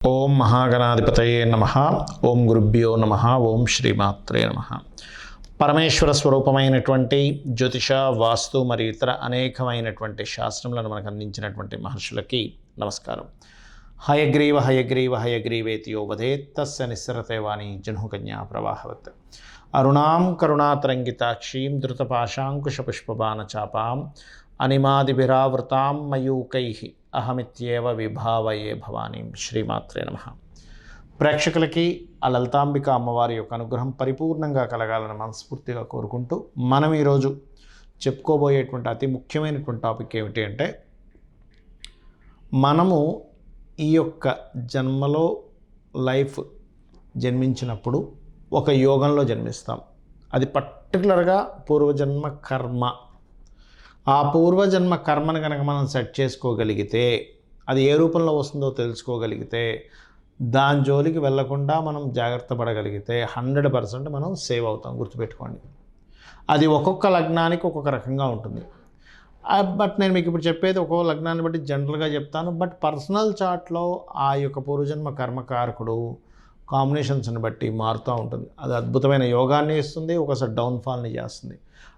ఓం మహాగణాధిపతయే నమః. ఓం గురుభ్యో నమః. ఓం శ్రీమాత్రే నమః. పరమేశ్వర స్వరూపమైనటువంటి జ్యోతిష, వాస్తు మరియు ఇతర అనేకమైనటువంటి శాస్త్రములను మనకు అందించినటువంటి మహర్షులకి నమస్కారం. హయగ్రీవ హయగ్రీవ హయగ్రీవేతియో వదేత్ తస్య నిస్సరతే వాణి జహ్నుకన్యా ప్రవాహవత్. అరుణాం కరుణాతరంగితాక్షీం ధృతపాశాంకుశపుష్పబాణచాపాం అనిమాదిభిరావృతాం మయూకైః అహమిత్యేవ విభావయే భవానీం. శ్రీమాత్రే నమః. ప్రేక్షకులకి ఆ లలితాంబిక అమ్మవారి యొక్క అనుగ్రహం పరిపూర్ణంగా కలగాలని మనస్ఫూర్తిగా కోరుకుంటూ మనం ఈరోజు చెప్పుకోబోయేటువంటి అతి ముఖ్యమైనటువంటి టాపిక్ ఏమిటి అంటే, మనము ఈ యొక్క జన్మలో లైఫ్ జన్మించినప్పుడు ఒక యోగంలో జన్మిస్తాం. అది పర్టికులర్గా పూర్వజన్మ కర్మ. ఆ పూర్వజన్మ కర్మను కనుక మనం సెట్ చేసుకోగలిగితే, అది ఏ రూపంలో వస్తుందో తెలుసుకోగలిగితే, దాని జోలికి వెళ్లకుండా మనం జాగ్రత్త పడగలిగితే 100% మనం సేవ్ అవుతాం. గుర్తుపెట్టుకోండి. అది ఒక్కొక్క లగ్నానికి ఒక్కొక్క రకంగా ఉంటుంది. బట్ నేను మీకు ఇప్పుడు చెప్పేది ఒక్కొక్క లగ్నాన్ని బట్టి జనరల్గా చెప్తాను. బట్ పర్సనల్ చార్ట్లో ఆ యొక్క పూర్వజన్మ కర్మకారకుడు కాంబినేషన్స్ని బట్టి మారుతూ ఉంటుంది. అది అద్భుతమైన యోగాన్ని ఇస్తుంది, ఒకసారి డౌన్ఫాల్ని చేస్తుంది.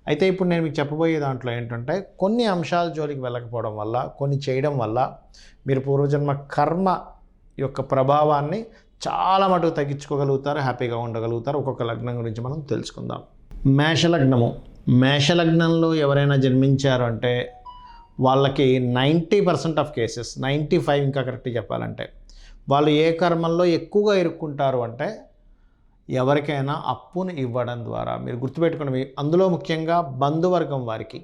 అయితే ఇప్పుడు నేను మీకు చెప్పబోయే దాంట్లో ఏంటంటే, కొన్ని అంశాల జోలికి వెళ్ళకపోవడం వల్ల, కొన్ని చేయడం వల్ల మీరు పూర్వజన్మ కర్మ యొక్క ప్రభావాన్ని చాలా మటుకు తగ్గించుకోగలుగుతారు, హ్యాపీగా ఉండగలుగుతారు. ఒక్కొక్క లగ్నం గురించి మనం తెలుసుకుందాం. మేషలగ్నము. మేషలగ్నంలో ఎవరైనా జన్మించారు అంటే వాళ్ళకి 90% ఆఫ్ కేసెస్, 95 ఇంకా కరెక్ట్గా చెప్పాలంటే, వాళ్ళు ఏ కర్మల్లో ఎక్కువగా ఇరుక్కుంటారు అంటే, ఎవరికైనా అప్పును ఇవ్వడం ద్వారా. మీరు గుర్తుపెట్టుకుని, అందులో ముఖ్యంగా బంధువర్గం వారికి,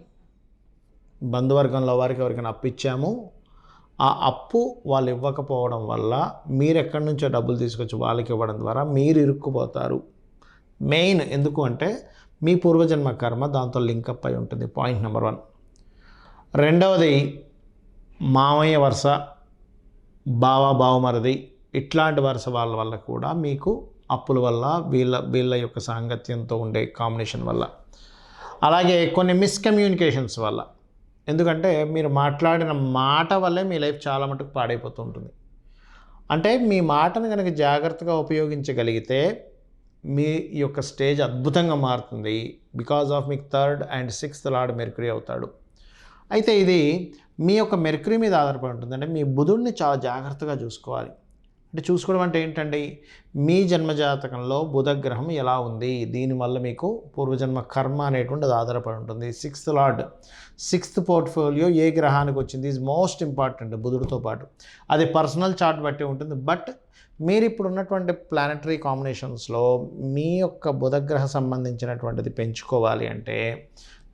బంధువర్గంలో వారికి ఎవరికైనా అప్పు ఇచ్చాము, ఆ అప్పు వాళ్ళు ఇవ్వకపోవడం వల్ల మీరు ఎక్కడి నుంచో డబ్బులు తీసుకొచ్చి వాళ్ళకి ఇవ్వడం ద్వారా మీరు ఇరుక్కుపోతారు. మెయిన్ ఎందుకు అంటే, మీ పూర్వజన్మ కర్మ దాంతో లింకప్ అయి ఉంటుంది. Point number 1. రెండవది, మామయ్య వరుస, బావమరిది ఇట్లాంటి వరుస వాళ్ళ వల్ల కూడా మీకు అప్పుల వల్ల, వీళ్ళ యొక్క సాంగత్యంతో ఉండే కాంబినేషన్ వల్ల, అలాగే కొన్ని మిస్కమ్యూనికేషన్స్ వల్ల. ఎందుకంటే మీరు మాట్లాడిన మాట వల్లే మీ లైఫ్ చాలా మటుకు పాడైపోతూ ఉంటుంది. అంటే మీ మాటను కనుక జాగ్రత్తగా ఉపయోగించగలిగితే మీ యొక్క స్టేజ్ అద్భుతంగా మారుతుంది. బికాజ్ ఆఫ్ మీకు 3rd and 6th lord mercury అవుతాడు. అయితే ఇది మీ యొక్క మెర్క్యూరీ మీద ఆధారపడి ఉంటుంది. అంటే మీ బుధుడిని చాలా జాగ్రత్తగా చూసుకోవాలి. అంటే చూసుకోవడం అంటే ఏంటండి, మీ జన్మజాతకంలో బుధగ్రహం ఎలా ఉంది, దీనివల్ల మీకు పూర్వజన్మ కర్మ అనేటువంటిది ఆధారపడి ఉంటుంది. 6th లార్డ్, 6th పోర్ట్ఫోలియో ఏ గ్రహానికి వచ్చింది ఈజ్ మోస్ట్ ఇంపార్టెంట్ బుధుడితో పాటు. అది పర్సనల్ చార్ట్ బట్టి ఉంటుంది. బట్ మీరు ఇప్పుడు ఉన్నటువంటి ప్లానటరీ కాంబినేషన్స్లో మీ యొక్క బుధగ్రహ సంబంధించినటువంటిది పెంచుకోవాలి అంటే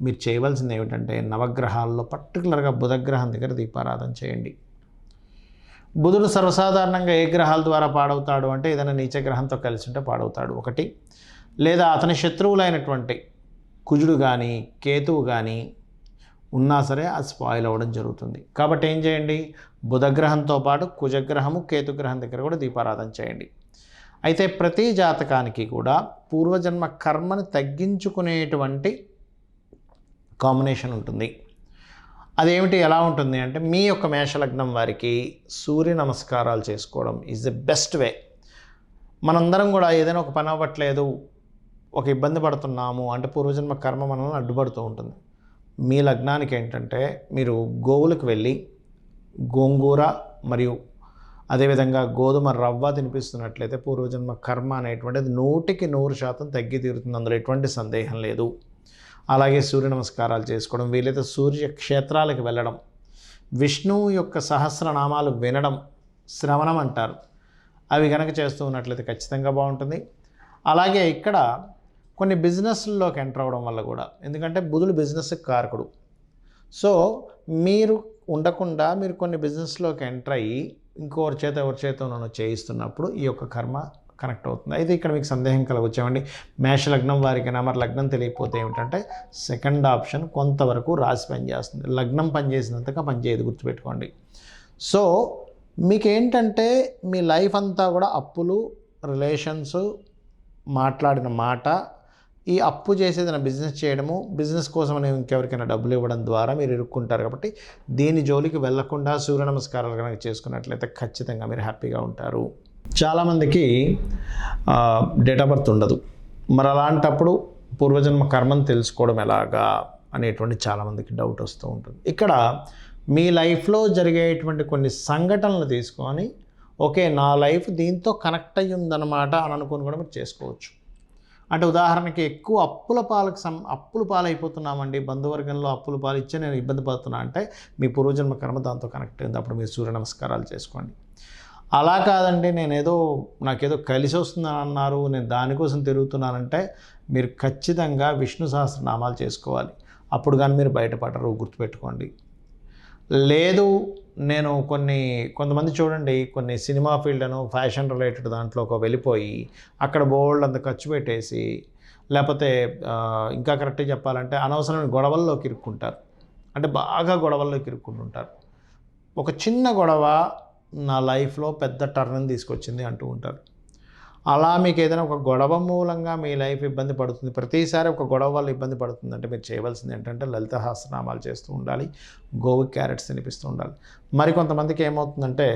మీరు చేయవలసింది ఏమిటంటే, నవగ్రహాల్లో పర్టికులర్గా బుధగ్రహం దగ్గర దీపారాధన చేయండి. బుధుడు సర్వసాధారణంగా ఏ గ్రహాల ద్వారా పాడవుతాడు అంటే, ఏదైనా నీచగ్రహంతో కలిసి ఉంటే పాడవుతాడు ఒకటి, లేదా అతని శత్రువులైనటువంటి కుజుడు కానీ కేతువు కానీ ఉన్నా సరే అది స్పాయిల్ అవ్వడం జరుగుతుంది. కాబట్టి ఏం చేయండి, బుధగ్రహంతో పాటు కుజగ్రహము కేతుగ్రహం దగ్గర కూడా దీపారాధన చేయండి. అయితే ప్రతి జాతకానికి కూడా పూర్వజన్మ కర్మను తగ్గించుకునేటువంటి కాంబినేషన్ ఉంటుంది. అదేమిటి, ఎలా ఉంటుంది అంటే, మీ యొక్క మేషలగ్నం వారికి సూర్య నమస్కారాలు చేసుకోవడం ఈజ్ ద బెస్ట్ వే. మనందరం కూడా ఏదైనా ఒక పని అవ్వట్లేదు, ఒక ఇబ్బంది పడుతున్నాము అంటే పూర్వజన్మ కర్మ మనల్ని అడ్డుపడుతూ ఉంటుంది. మీ లగ్నానికి ఏంటంటే, మీరు గోవులకు వెళ్ళి గోంగూర మరియు అదేవిధంగా గోధుమ రవ్వ తినిపిస్తున్నట్లయితే పూర్వజన్మ కర్మ అనేటువంటిది 100% తగ్గి తీరుతుంది. అందులో ఎటువంటి సందేహం లేదు. అలాగే సూర్య నమస్కారాలు చేసుకోవడం, వీలైతే సూర్య క్షేత్రాలకు వెళ్ళడం, విష్ణువు యొక్క సహస్రనామాలు వినడం, శ్రవణం అంటారు, అవి కనుక చేస్తూ ఉన్నట్లయితే ఖచ్చితంగా బాగుంటుంది. అలాగే ఇక్కడ కొన్ని బిజినెస్లోకి ఎంటర్ అవ్వడం వల్ల కూడా, ఎందుకంటే బుధుడు బిజినెస్కి కారకుడు. సో మీరు ఉండకుండా మీరు కొన్ని బిజినెస్లోకి ఎంటర్ అయ్యి ఎవరి చేత నన్ను చేయిస్తున్నప్పుడు ఈ యొక్క కర్మ కనెక్ట్ అవుతుంది. అయితే ఇక్కడ మీకు సందేహం కలగొచ్చామండి, మేష లగ్నం వారికైనా మరి లగ్నం తెలియకపోతే ఏమిటంటే, సెకండ్ ఆప్షన్ కొంతవరకు రాశి పనిచేస్తుంది, లగ్నం పనిచేసినంతగా పనిచేయదు. గుర్తుపెట్టుకోండి. సో మీకేంటంటే మీ లైఫ్ అంతా కూడా అప్పులు, రిలేషన్స్, మాట్లాడిన మాట, ఈ అప్పు చేసి ఏదైనా బిజినెస్ చేయడము, బిజినెస్ కోసం ఇంకెవరికైనా డబ్బులు ఇవ్వడం ద్వారా మీరు ఇరుక్కుంటారు. కాబట్టి దీని జోలికి వెళ్లకుండా సూర్య నమస్కారాలు కనుక చేసుకున్నట్లయితే ఖచ్చితంగా మీరు హ్యాపీగా ఉంటారు. చాలామందికి డేట్ ఆఫ్ బర్త్ ఉండదు. మరి అలాంటప్పుడు పూర్వజన్మ కర్మను తెలుసుకోవడం ఎలాగా అనేటువంటి చాలామందికి డౌట్ వస్తూ ఉంటుంది. ఇక్కడ మీ లైఫ్లో జరిగేటువంటి కొన్ని సంఘటనలు తీసుకొని ఓకే నా లైఫ్ దీంతో కనెక్ట్ అయ్యి ఉందన్నమాట అని అనుకుని కూడా మీరు చేసుకోవచ్చు. అంటే ఉదాహరణకి ఎక్కువ అప్పుల పాలైపోతున్నామండి, బంధువర్గంలో అప్పుల పాలు ఇచ్చే నేను ఇబ్బంది పడుతున్నా అంటే మీ పూర్వజన్మ కర్మ దాంతో కనెక్ట్ అయింది. అప్పుడు మీరు సూర్య నమస్కారాలు చేసుకోండి. అలా కాదండి నాకేదో కలిసి వస్తుందని అన్నారు, నేను దానికోసం తిరుగుతున్నానంటే మీరు ఖచ్చితంగా విష్ణు సహస్రనామాలు చేసుకోవాలి. అప్పుడు కానీ మీరు బయటపడరు, గుర్తుపెట్టుకోండి. లేదు నేను కొంతమంది చూడండి, కొన్ని సినిమా ఫీల్డ్ అను ఫ్యాషన్ రిలేటెడ్ దాంట్లోకి వెళ్ళిపోయి అక్కడ బోల్డ్ అంత ఖర్చు పెట్టేసి, లేకపోతే ఇంకా కరెక్ట్గా చెప్పాలంటే అనవసరమైన గొడవల్లోకి ఇరుక్కుంటారు. అంటే బాగా గొడవల్లోకి ఇరుక్కుంటుంటారు. ఒక చిన్న గొడవ నా లైఫ్లో పెద్ద టర్న్ తీసుకొచ్చింది అంటూ ఉంటారు. అలా మీకు ఏదైనా ఒక గొడవ మూలంగా మీ లైఫ్ ఇబ్బంది పడుతుంది, ప్రతిసారి ఒక గొడవ వల్ల ఇబ్బంది పడుతుందంటే మీరు చేయవలసింది ఏంటంటే లలిత సహస్రనామాలు చేస్తూ ఉండాలి, గోవు క్యారెట్స్ తినిపిస్తూ ఉండాలి. మరి కొంతమందికి ఏమవుతుందంటే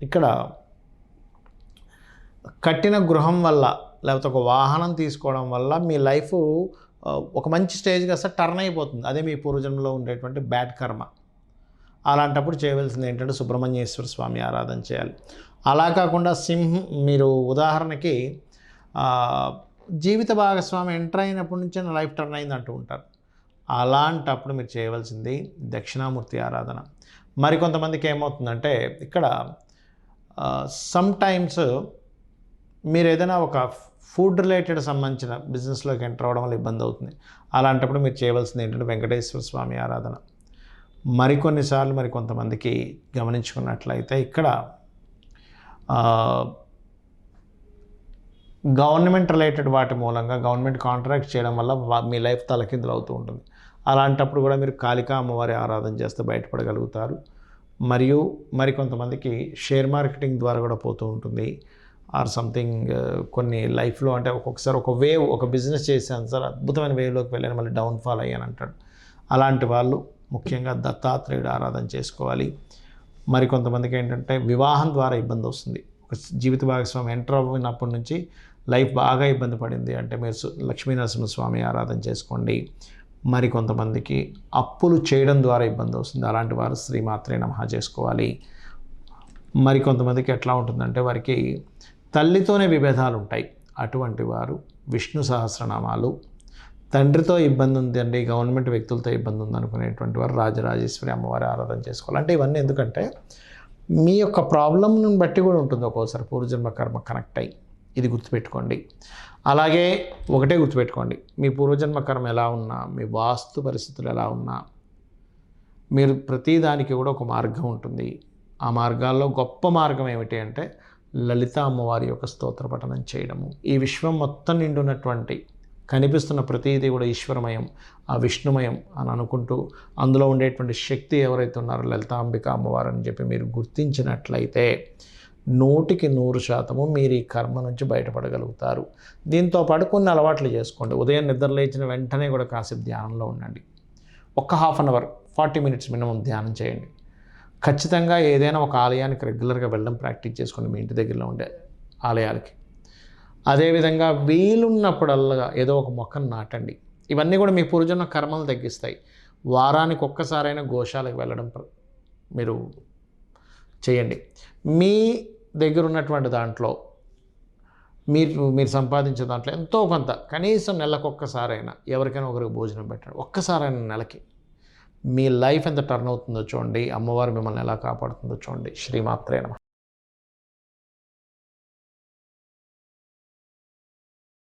ఇక్కడ కట్టిన గృహం వల్ల లేకపోతే ఒక వాహనం తీసుకోవడం వల్ల మీ లైఫ్ ఒక మంచి స్టేజ్గా అసలు టర్న్ అయిపోతుంది. అదే మీ పూర్వజన్మలో ఉండేటువంటి బ్యాడ్ కర్మ. అలాంటప్పుడు చేయవలసింది ఏంటంటే సుబ్రహ్మణ్యేశ్వర స్వామి ఆరాధన చేయాలి. అలా కాకుండా మీరు ఉదాహరణకి జీవిత భాగస్వామి ఎంటర్ అయినప్పటి నుంచే నా లైఫ్ టర్న్ అయింది అంటూ ఉంటారు. అలాంటప్పుడు మీరు చేయవలసింది దక్షిణామూర్తి ఆరాధన. మరికొంతమందికి ఏమవుతుందంటే ఇక్కడ సమ్టైమ్స్ మీరు ఏదైనా ఒక ఫుడ్ రిలేటెడ్ సంబంధించిన బిజినెస్లోకి ఎంటర్ అవ్వడం వల్ల ఇబ్బంది అవుతుంది. అలాంటప్పుడు మీరు చేయవలసింది ఏంటంటే వెంకటేశ్వర స్వామి ఆరాధన. మరికొన్నిసార్లు కొంతమందికి గమనించుకున్నట్లయితే ఇక్కడ గవర్నమెంట్ రిలేటెడ్ వాటి మూలంగా గవర్నమెంట్ కాంట్రాక్ట్ చేయడం వల్ల మీ లైఫ్ తలకిందులు అవుతూ ఉంటుంది. అలాంటప్పుడు కూడా మీరు కాళికా అమ్మవారి ఆరాధన చేస్తే బయటపడగలుగుతారు. మరియు మరికొంతమందికి షేర్ మార్కెటింగ్ ద్వారా కూడా పోతూ ఉంటుంది. ఆర్ సంథింగ్ కొన్ని లైఫ్లో అంటే ఒక్కొక్కసారి ఒక బిజినెస్ చేశాను సార్, అద్భుతమైన వేవ్లోకి వెళ్ళాను, మళ్ళీ డౌన్ఫాల్ అయ్యాను అంటాడు. అలాంటి వాళ్ళు ముఖ్యంగా దత్తాత్రేయుడు ఆరాధన చేసుకోవాలి. మరికొంతమందికి ఏంటంటే వివాహం ద్వారా ఇబ్బంది వస్తుంది. ఒక జీవిత భాగస్వామి ఎంటర్ అయినప్పటి నుంచి లైఫ్ బాగా ఇబ్బంది పడింది అంటే మీరు లక్ష్మీనరసింహస్వామి ఆరాధన చేసుకోండి. మరికొంతమందికి అప్పులు చేయడం ద్వారా ఇబ్బంది వస్తుంది. అలాంటి వారు శ్రీమాత్రే నమః చేసుకోవాలి. మరికొంతమందికి ఎట్లా ఉంటుందంటే వారికి తల్లితోనే విభేదాలు ఉంటాయి. అటువంటి వారు విష్ణు సహస్రనామాలు, తండ్రితో ఇబ్బంది ఉందండి, గవర్నమెంట్ వ్యక్తులతో ఇబ్బంది ఉంది అనుకునేటువంటి వారు రాజరాజేశ్వరి అమ్మవారి ఆరాధన చేసుకోవాలి. అంటే ఇవన్నీ ఎందుకంటే మీ యొక్క ప్రాబ్లంను బట్టి కూడా ఉంటుంది. ఒక్కోసారి పూర్వజన్మ కర్మ కనెక్ట్ అయ్యి, ఇది గుర్తుపెట్టుకోండి. అలాగే ఒకటే గుర్తుపెట్టుకోండి, మీ పూర్వజన్మ కర్మ ఎలా ఉన్నా, మీ వాస్తు పరిస్థితులు ఎలా ఉన్నా, మీరు ప్రతిదానికి కూడా ఒక మార్గం ఉంటుంది. ఆ మార్గాల్లో గొప్ప మార్గం ఏమిటి అంటే లలిత అమ్మవారి యొక్క స్తోత్ర పఠనం చేయడము. ఈ విశ్వం మొత్తం నిండున్నటువంటి కనిపిస్తున్న ప్రతిదీ కూడా ఈశ్వరమయం, ఆ విష్ణుమయం అని అనుకుంటూ అందులో ఉండేటువంటి శక్తి ఎవరైతే ఉన్నారో లలితాంబిక అమ్మవారు అని చెప్పి మీరు గుర్తించినట్లయితే 100% మీరు ఈ కర్మ నుంచి బయటపడగలుగుతారు. దీంతో పాటు కొన్ని అలవాట్లు చేసుకోండి. ఉదయం నిద్ర లేచిన వెంటనే కూడా కాసేపు ధ్యానంలో ఉండండి. ఒక half an hour 40 minutes minimum ధ్యానం చేయండి. ఖచ్చితంగా ఏదైనా ఒక ఆలయానికి రెగ్యులర్గా వెళ్ళడం ప్రాక్టీస్ చేసుకోండి, మీ ఇంటి దగ్గరలో ఉండే ఆలయాలకి. అదేవిధంగా వీలున్నప్పుడల్లా ఏదో ఒక మొక్కను నాటండి. ఇవన్నీ కూడా మీ పూర్వజన్మ కర్మలు తగ్గిస్తాయి. వారానికి ఒక్కసారైనా గోశాలకు వెళ్ళడం మీరు చేయండి. మీ దగ్గర ఉన్నటువంటి దాంట్లో మీరు సంపాదించే దాంట్లో ఎంతో కొంత కనీసం నెలకొక్కసారైనా ఎవరికైనా ఒకరికి భోజనం పెట్టండి. ఒక్కసారైనా నెలకి. మీ లైఫ్ ఎంత టర్న్ అవుతుందో చూడండి, అమ్మవారు మిమ్మల్ని ఎలా కాపాడుతుందో చూడండి. శ్రీమాత్రే నమః.